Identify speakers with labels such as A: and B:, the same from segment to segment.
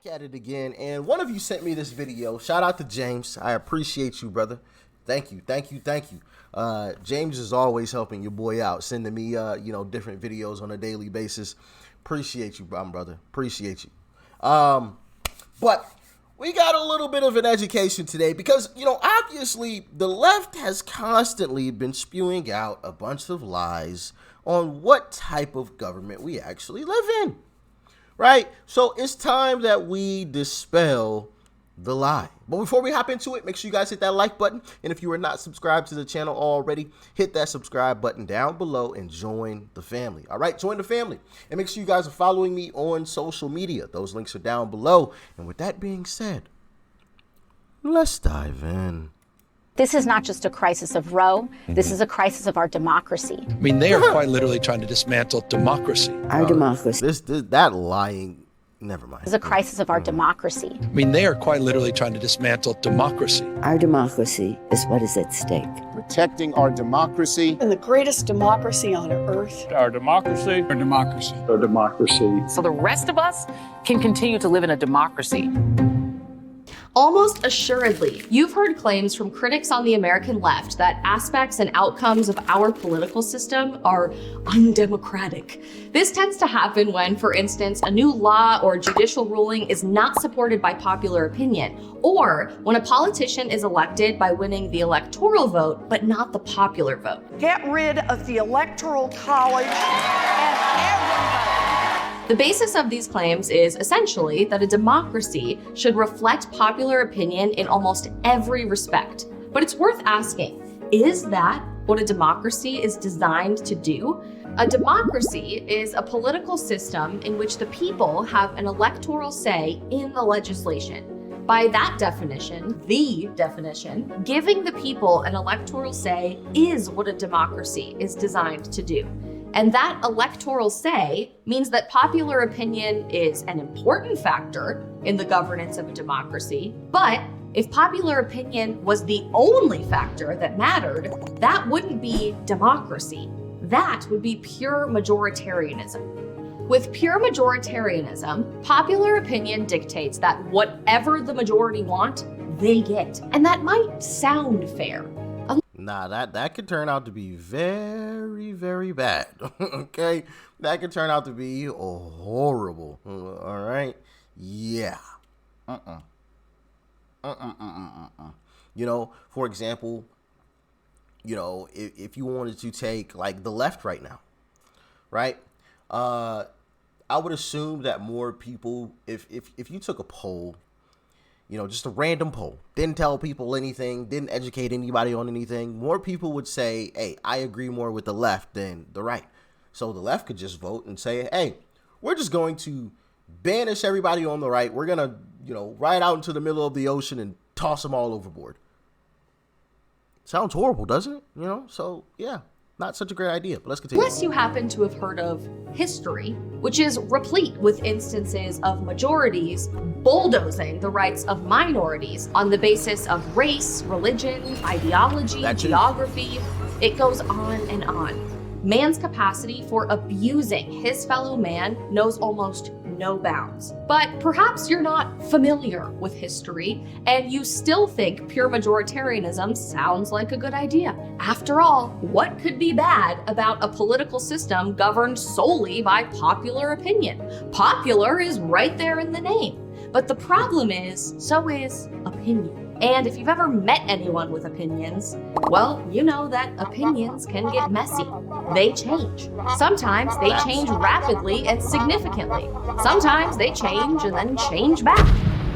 A: at it again, and one of you sent me this video. Shout out to James. I appreciate you, brother. Thank you. James is always helping your boy out, sending me different videos on a daily basis. Appreciate you, brother. Appreciate you. But we got a little bit of an education today because, obviously the left has constantly been spewing out a bunch of lies on what type of government we actually live in, right? So it's time that we dispel the lie. But before we hop into it, make sure you guys hit that like button. And if you are not subscribed to the channel already, hit that subscribe button down below and join the family. All right, join the family. And make sure you guys are following me on social media. Those links are down below. And with that being said, let's dive in.
B: This is not just a crisis of Roe. This is a crisis of our democracy.
C: I mean, they are quite literally trying to dismantle democracy.
D: Our democracy.
A: That lying, never mind.
B: This is a crisis of our democracy.
C: I mean, they are quite literally trying to dismantle democracy.
D: Our democracy is what is at stake.
E: Protecting our democracy.
F: And the greatest democracy on earth.
G: Our democracy. Our democracy.
H: Our democracy.
I: So the rest of us can continue to live in a democracy.
J: Almost assuredly, you've heard claims from critics on the American left that aspects and outcomes of our political system are undemocratic. This tends to happen when, for instance, a new law or judicial ruling is not supported by popular opinion, or when a politician is elected by winning the electoral vote, but not the popular vote.
F: Get rid of the Electoral College and everybody.
J: The basis of these claims is essentially that a democracy should reflect popular opinion in almost every respect. But it's worth asking, is that what a democracy is designed to do? A democracy is a political system in which the people have an electoral say in the legislation. By that definition, the definition, giving the people an electoral say is what a democracy is designed to do. And that electoral say means that popular opinion is an important factor in the governance of a democracy. But if popular opinion was the only factor that mattered, that wouldn't be democracy. That would be pure majoritarianism. With pure majoritarianism, popular opinion dictates that whatever the majority want, they get. And that might sound fair.
A: Nah, that could turn out to be very, very bad. Okay? That could turn out to be horrible. All right? Yeah. For example, if you wanted to take like the left right now, right? I would assume that more people, if you took a poll, just a random poll, didn't tell people anything, didn't educate anybody on anything, more people would say, hey, I agree more with the left than the right. So the left could just vote and say, hey, we're just going to banish everybody on the right. We're going to, ride out into the middle of the ocean and toss them all overboard. Sounds horrible, doesn't it? So yeah. Not such a great idea, but let's continue.
J: Unless you happen to have heard of history, which is replete with instances of majorities bulldozing the rights of minorities on the basis of race, religion, ideology, geography. It goes on and on. Man's capacity for abusing his fellow man knows almost no bounds. But perhaps you're not familiar with history and you still think pure majoritarianism sounds like a good idea. After all, what could be bad about a political system governed solely by popular opinion? Popular is right there in the name. But the problem is, so is opinion. And if you've ever met anyone with opinions, well, you know that opinions can get messy. They change. Sometimes they change rapidly and significantly. Sometimes they change and then change back.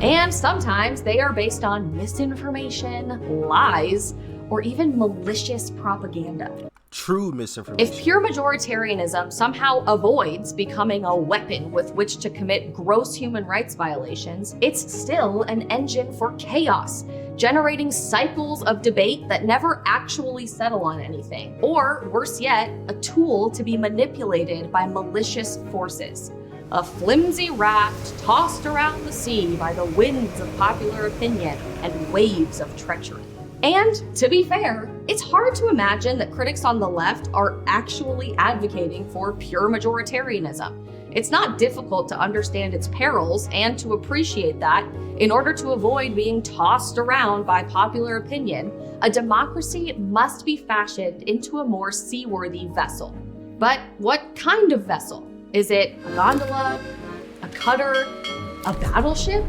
J: And sometimes they are based on misinformation, lies, or even malicious propaganda.
A: True misinformation.
J: If pure majoritarianism somehow avoids becoming a weapon with which to commit gross human rights violations, it's still an engine for chaos, generating cycles of debate that never actually settle on anything. Or, worse yet, a tool to be manipulated by malicious forces. A flimsy raft tossed around the sea by the winds of popular opinion and waves of treachery. And to be fair, it's hard to imagine that critics on the left are actually advocating for pure majoritarianism. It's not difficult to understand its perils and to appreciate that in order to avoid being tossed around by popular opinion, a democracy must be fashioned into a more seaworthy vessel. But what kind of vessel? Is it a gondola, a cutter, a battleship?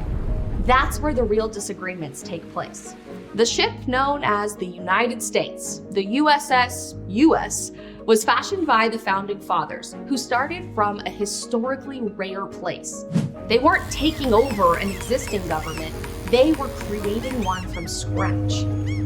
J: That's where the real disagreements take place. The ship known as the United States, the USS US, was fashioned by the Founding Fathers, who started from a historically rare place. They weren't taking over an existing government, they were creating one from scratch.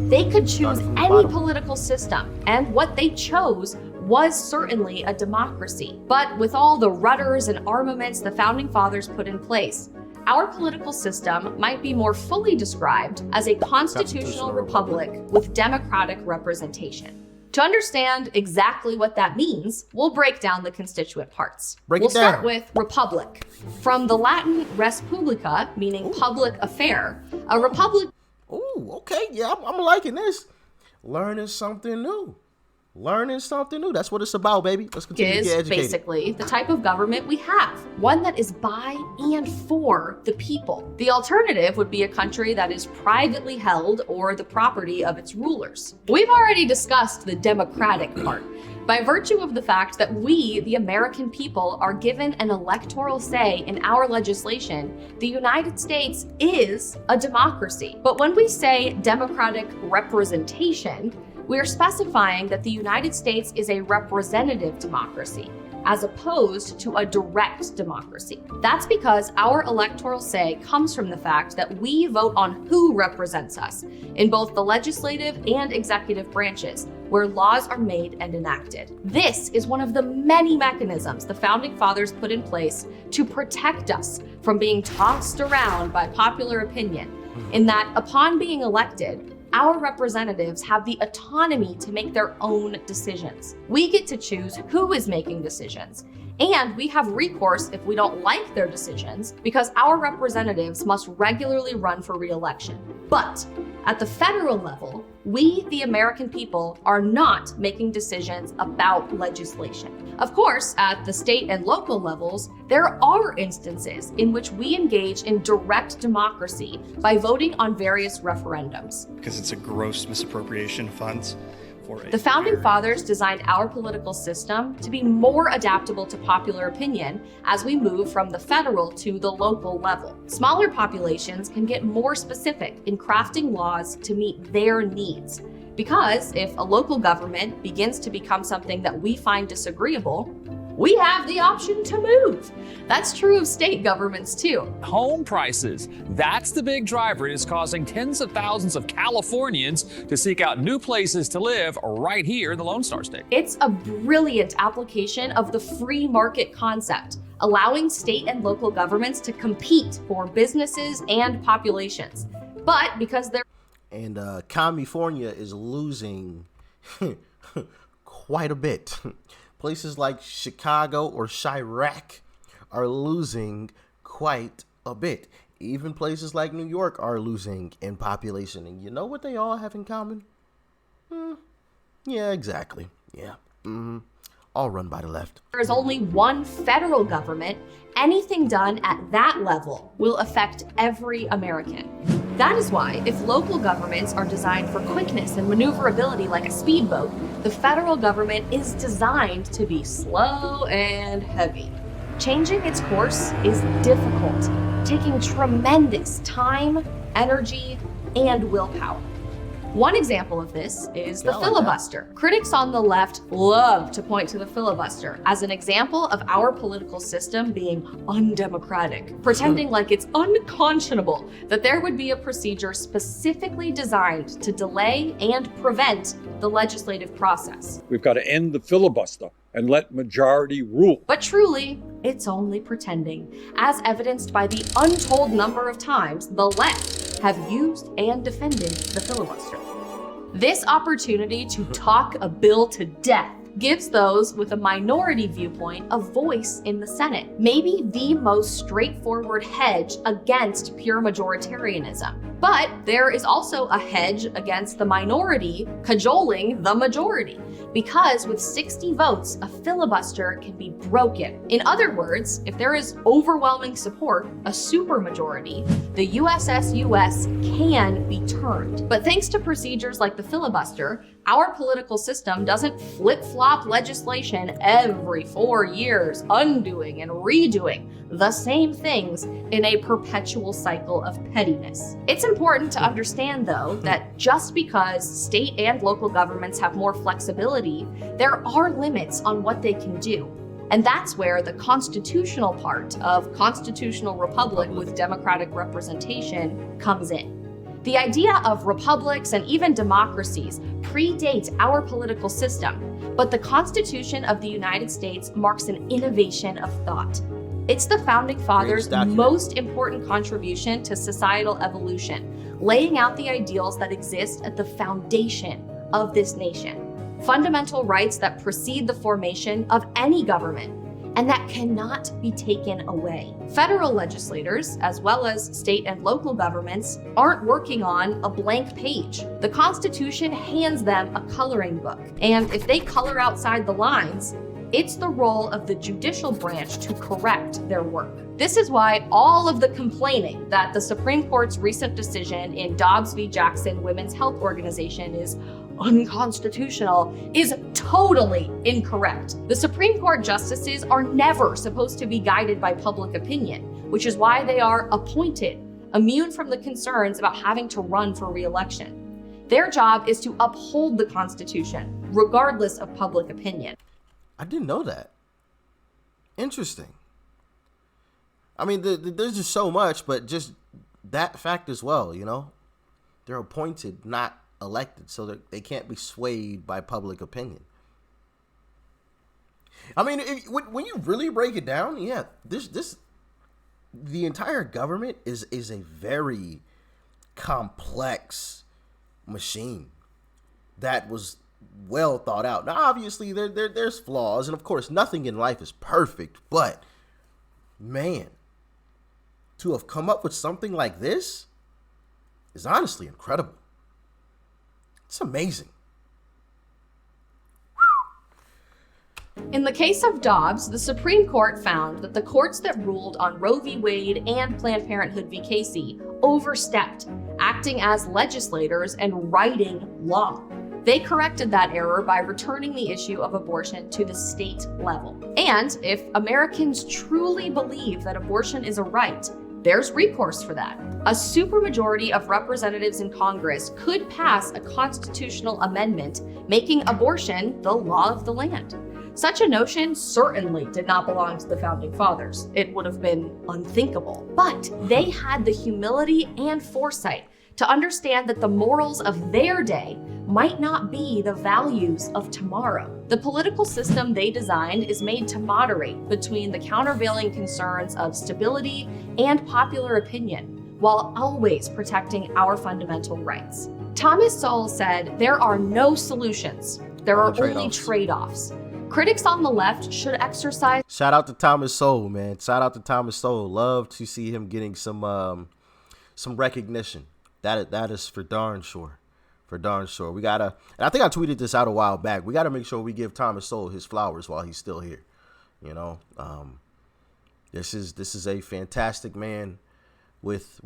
J: They could choose any political system, and what they chose was certainly a democracy. But with all the rudders and armaments the Founding Fathers put in place, our political system might be more fully described as a constitutional republic with democratic representation. To understand exactly what that means, we'll break down the constituent parts. We'll start with republic. From the Latin res publica, meaning public affair, a republic.
A: Ooh, okay, yeah, I'm liking this. Learning something new. Learning something new. That's what it's about, baby. Let's continue to get educated.
J: Is basically the type of government we have, one that is by and for the people. The alternative would be a country that is privately held or the property of its rulers. We've already discussed the democratic part. By virtue of the fact that we, the American people, are given an electoral say in our legislation, the United States is a democracy. But when we say democratic representation, we are specifying that the United States is a representative democracy, as opposed to a direct democracy. That's because our electoral say comes from the fact that we vote on who represents us in both the legislative and executive branches, where laws are made and enacted. This is one of the many mechanisms the Founding Fathers put in place to protect us from being tossed around by popular opinion, in that upon being elected, our representatives have the autonomy to make their own decisions. We get to choose who is making decisions, and we have recourse if we don't like their decisions, because our representatives must regularly run for re-election. But at the federal level, we, the American people, are not making decisions about legislation. Of course, at the state and local levels, there are instances in which we engage in direct democracy by voting on various referendums.
H: Because it's a gross misappropriation of funds.
J: The Founding Fathers designed our political system to be more adaptable to popular opinion as we move from the federal to the local level. Smaller populations can get more specific in crafting laws to meet their needs. Because if a local government begins to become something that we find disagreeable, we have the option to move. That's true of state governments too.
G: Home prices, that's the big driver. It is causing tens of thousands of Californians to seek out new places to live right here in the Lone Star State.
J: It's a brilliant application of the free market concept, allowing state and local governments to compete for businesses and populations. But because they're
A: California is losing quite a bit. Places like Chicago or Chirac are losing quite a bit. Even places like New York are losing in population. And you know what they all have in common? Yeah, exactly. Yeah. All run by the left.
J: There's only one federal government. Anything done at that level will affect every American. That is why, if local governments are designed for quickness and maneuverability like a speedboat, the federal government is designed to be slow and heavy. Changing its course is difficult, taking tremendous time, energy, and willpower. One example of this is the filibuster. Critics on the left love to point to the filibuster as an example of our political system being undemocratic, pretending like it's unconscionable that there would be a procedure specifically designed to delay and prevent the legislative process.
K: We've got to end the filibuster and let majority rule.
J: But truly, it's only pretending, as evidenced by the untold number of times the left have used and defended the filibuster. This opportunity to talk a bill to death gives those with a minority viewpoint a voice in the Senate, maybe the most straightforward hedge against pure majoritarianism. But there is also a hedge against the minority cajoling the majority, because with 60 votes, a filibuster can be broken. In other words, if there is overwhelming support, a supermajority, the USSUS can be turned. But thanks to procedures like the filibuster, our political system doesn't flip-flop legislation every 4 years, undoing and redoing the same things in a perpetual cycle of pettiness. It's important to understand, though, that just because state and local governments have more flexibility, there are limits on what they can do. And that's where the constitutional part of constitutional republic with democratic representation comes in. The idea of republics and even democracies predates our political system, but the Constitution of the United States marks an innovation of thought. It's the Founding Fathers' most important contribution to societal evolution, laying out the ideals that exist at the foundation of this nation. Fundamental rights that precede the formation of any government, and that cannot be taken away. Federal legislators, as well as state and local governments, aren't working on a blank page. The Constitution hands them a coloring book, and if they color outside the lines, it's the role of the judicial branch to correct their work. This is why all of the complaining that the Supreme Court's recent decision in Dobbs v. Jackson Women's Health Organization is unconstitutional is totally incorrect. The Supreme Court justices are never supposed to be guided by public opinion, which is why they are appointed, immune from the concerns about having to run for re-election. Their job is to uphold the Constitution, regardless of public opinion.
A: I didn't know that. Interesting. I mean, there's just so much, but just that fact as well, you know? They're appointed, not elected, so that they can't be swayed by public opinion. I mean, when you really break it down, yeah, the entire government is a very complex machine that was well thought out. Now, obviously, there's flaws, and of course, nothing in life is perfect, but man, to have come up with something like this is honestly incredible. It's amazing.
J: In the case of Dobbs, the Supreme Court found that the courts that ruled on Roe v. Wade and Planned Parenthood v. Casey overstepped, acting as legislators and writing law. They corrected that error by returning the issue of abortion to the state level. And if Americans truly believe that abortion is a right, there's recourse for that. A supermajority of representatives in Congress could pass a constitutional amendment making abortion the law of the land. Such a notion certainly did not belong to the Founding Fathers. It would have been unthinkable. But they had the humility and foresight to understand that the morals of their day might not be the values of tomorrow. The political system they designed is made to moderate between the countervailing concerns of stability and popular opinion, while always protecting our fundamental rights. Thomas Sowell said, "There are no solutions. There are only trade-offs." Critics on the left should exercise.
A: Shout out to Thomas Sowell, man. Shout out to Thomas Sowell. Love to see him getting some recognition. That is for darn sure. For darn sure. We gotta, and I think I tweeted this out a while back, we gotta make sure we give Thomas Sowell his flowers while he's still here. You know, this is a fantastic man with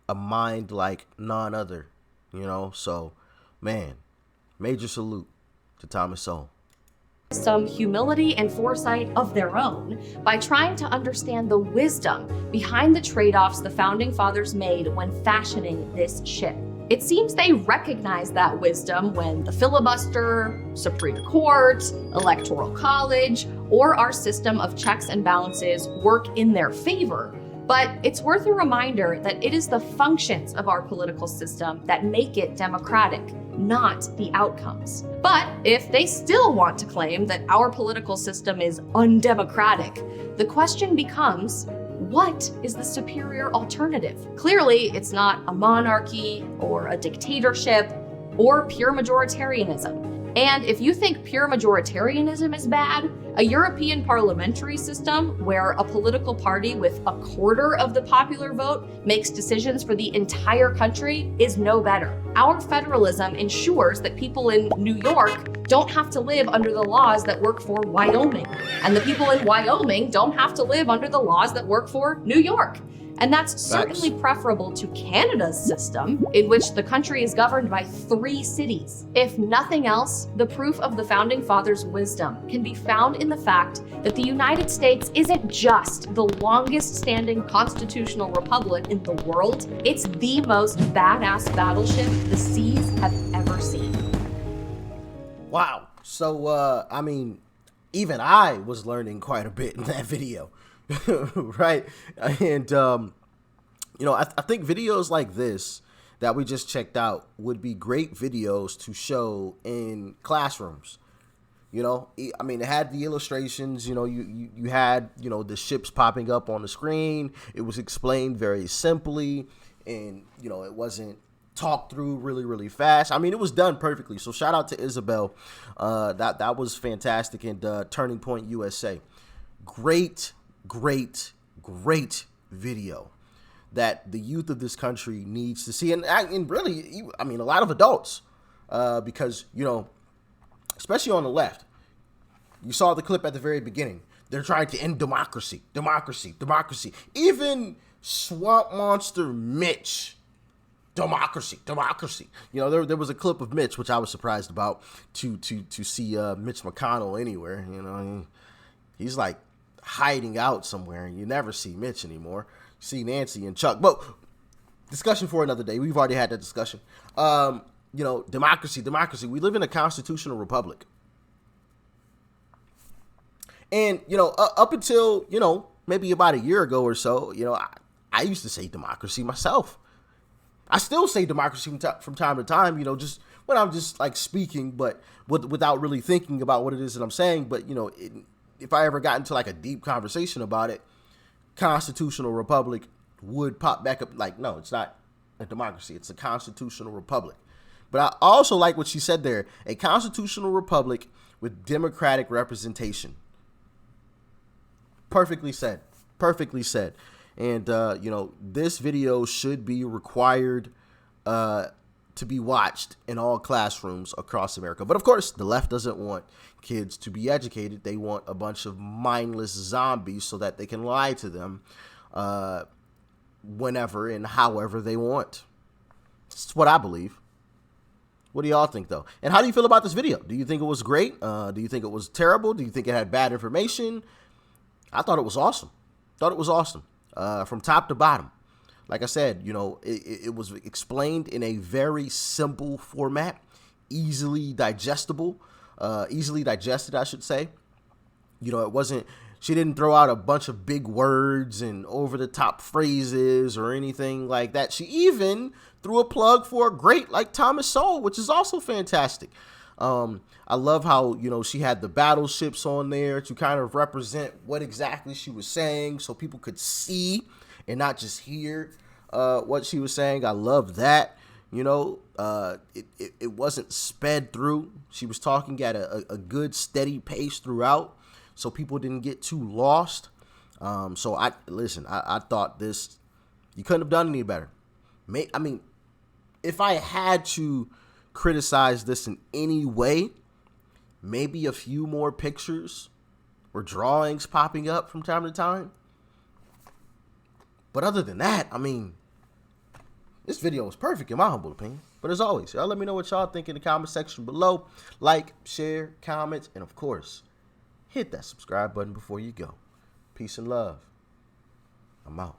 A: a mind like none other. You know, so man, major salute to Thomas Sowell.
J: Some humility and foresight of their own by trying to understand the wisdom behind the trade-offs the Founding Fathers made when fashioning this ship. It seems they recognized that wisdom when the filibuster, Supreme Court, Electoral College, or our system of checks and balances work in their favor. But it's worth a reminder that it is the functions of our political system that make it democratic, not the outcomes. But if they still want to claim that our political system is undemocratic, the question becomes, what is the superior alternative? Clearly, it's not a monarchy or a dictatorship or pure majoritarianism. And if you think pure majoritarianism is bad, a European parliamentary system where a political party with a quarter of the popular vote makes decisions for the entire country is no better. Our federalism ensures that people in New York don't have to live under the laws that work for Wyoming, and the people in Wyoming don't have to live under the laws that work for New York. And that's certainly preferable to Canada's system, in which the country is governed by 3 cities. If nothing else, the proof of the Founding Fathers' wisdom can be found in the fact that the United States isn't just the longest standing constitutional republic in the world, it's the most badass battleship the seas have ever seen.
A: Wow. So, I mean, even I was learning quite a bit in that video. Right. And, you know, I think videos like this that we just checked out would be great videos to show in classrooms. You know, I mean, it had the illustrations, you know, you had, you know, the ships popping up on the screen. It was explained very simply, and, you know, it wasn't talked through really fast. I mean, it was done perfectly. So shout out to Isabel. That was fantastic. And Turning Point USA. Great video that the youth of this country needs to see, and really, I mean, a lot of adults, because, you know, especially on the left, you saw the clip at the very beginning. They're trying to end democracy. Even Swamp Monster Mitch, democracy. You know, there was a clip of Mitch, which I was surprised about to see Mitch McConnell anywhere. You know, he's like hiding out somewhere, and you never see Mitch anymore. You see Nancy and Chuck. But discussion for another day. We've already had that discussion. You know, democracy. We live in a constitutional republic. And, you know, up until, you know, maybe about a year ago or so, you know, I used to say democracy myself. I still say democracy from time to time, you know, just when I'm just like speaking, but without really thinking about what it is that I'm saying. But, you know, if I ever got into like a deep conversation about it, constitutional republic would pop back up. Like, no, it's not a democracy. It's a constitutional republic. But I also like what she said there, a constitutional republic with democratic representation. Perfectly said. And, you know, this video should be required to be watched in all classrooms across America. But of course, the left doesn't want kids to be educated. They want a bunch of mindless zombies so that they can lie to them whenever and however they want. That's what I believe. What do y'all think, though? And how do you feel about this video? Do you think it was great? Do you think it was terrible? Do you think it had bad information? I thought it was awesome. From top to bottom. Like I said, you know, it was explained in a very simple format, easily digested, I should say. You know, it wasn't, she didn't throw out a bunch of big words and over the top phrases or anything like that. She even threw a plug for a great like Thomas Sowell, which is also fantastic. I love how, you know, she had the battleships on there to kind of represent what exactly she was saying so people could see and not just hear what she was saying. I love that. You know, it wasn't sped through. She was talking at a good steady pace throughout, so people didn't get too lost. So I thought this, you couldn't have done any better. I mean, if I had to criticize this in any way, maybe a few more pictures or drawings popping up from time to time. But other than that, I mean, this video was perfect in my humble opinion. But as always, y'all let me know what y'all think in the comment section below. Like, share, comment, and of course, hit that subscribe button before you go. Peace and love. I'm out.